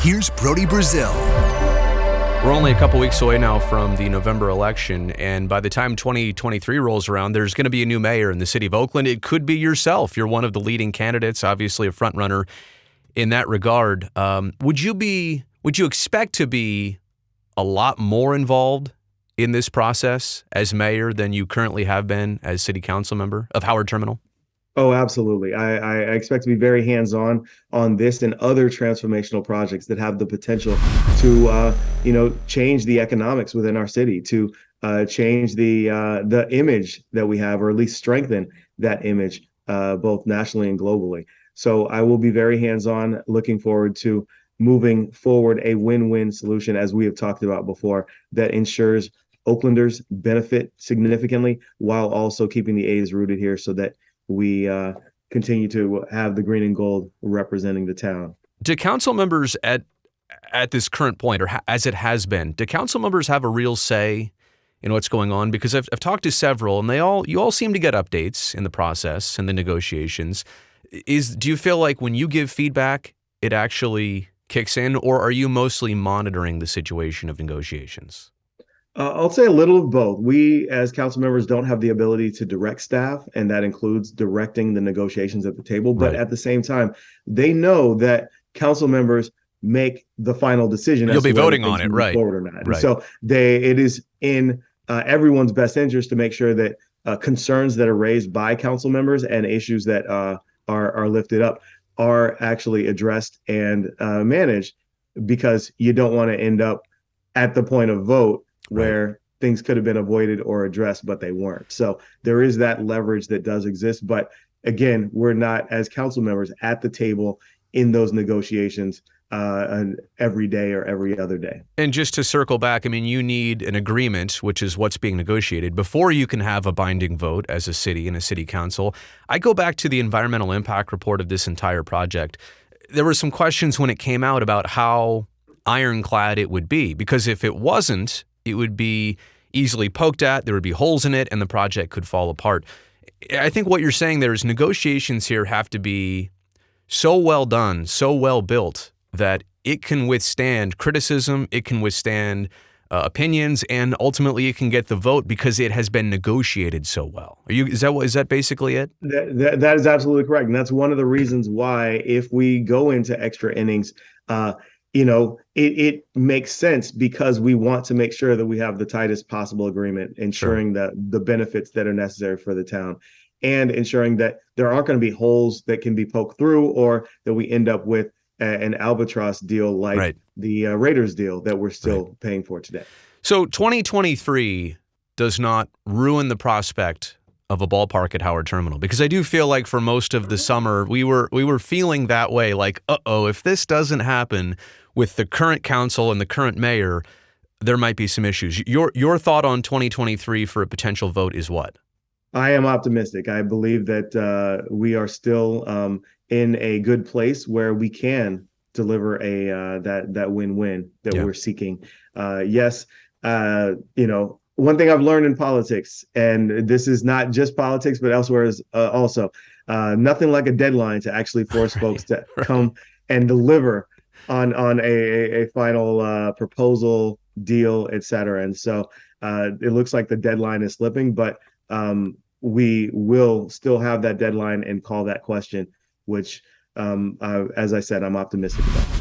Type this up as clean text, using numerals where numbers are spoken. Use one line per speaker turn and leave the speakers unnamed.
Here's Brody Brazil.
We're only a couple weeks away now from the November election, and by the time 2023 rolls around, there's going to be a new mayor in the city of Oakland. It could be yourself. You're one of the leading candidates, obviously a front runner in that regard. Would you expect to be a lot more involved in this process as mayor than you currently have been as city council member of Howard Terminal?
Oh, absolutely. I expect to be very hands-on on this and other transformational projects that have the potential to, change the economics within our city, to change the image that we have, or at least strengthen that image, both nationally and globally. So I will be very hands-on, looking forward to moving forward a win-win solution, as we have talked about before, that ensures Oaklanders benefit significantly while also keeping the A's rooted here so that we continue to have the green and gold representing the town.
Do council members at this current point, or as it has been, do council members have a real say in what's going on? Because I've talked to several, and you all seem to get updates in the process and the negotiations. Do you feel like when you give feedback, it actually kicks in, or are you mostly monitoring the situation of negotiations?
I'll say a little of both. We, as council members, don't have the ability to direct staff, and that includes directing the negotiations at the table. But
Right.
at the same time, they know that council members make the final decision.
You'll
as to
be
whether
voting on
things
it,
move
right?
forward or not. And
Right.
so it is in everyone's best interest to make sure that concerns that are raised by council members and issues that are lifted up are actually addressed and managed, because you don't want to end up at the point of vote where things could have been avoided or addressed, but they weren't. So there is that leverage that does exist. But again, we're not, as council members, at the table in those negotiations every day or every other day.
And just to circle back, I mean, you need an agreement, which is what's being negotiated, before you can have a binding vote as a city and a city council. I go back to the environmental impact report of this entire project. There were some questions when it came out about how ironclad it would be, because if it wasn't, it would be easily poked at, there would be holes in it, and the project could fall apart. I think what you're saying there is negotiations here have to be so well done, so well built, that it can withstand criticism, it can withstand opinions, and ultimately it can get the vote because it has been negotiated so well. Is that basically it?
That is absolutely correct. And that's one of the reasons why, if we go into extra innings, it makes sense, because we want to make sure that we have the tightest possible agreement, ensuring that the benefits that are necessary for the town, and ensuring that there aren't going to be holes that can be poked through, or that we end up with an albatross deal like the Raiders deal that we're still paying for today.
So 2023 does not ruin the prospect of a ballpark at Howard Terminal, because I do feel like for most of the summer we were feeling that way, like, if this doesn't happen with the current council and the current mayor, there might be some issues. Your thought on 2023 for a potential vote is what?
I am optimistic. I believe that we are still in a good place where we can deliver that win-win that we're seeking. Yes, one thing I've learned in politics, and this is not just politics, but elsewhere is also, nothing like a deadline to actually force folks to come and deliver on a final proposal, deal, et cetera. And so it looks like the deadline is slipping, but we will still have that deadline and call that question, which, as I said, I'm optimistic about.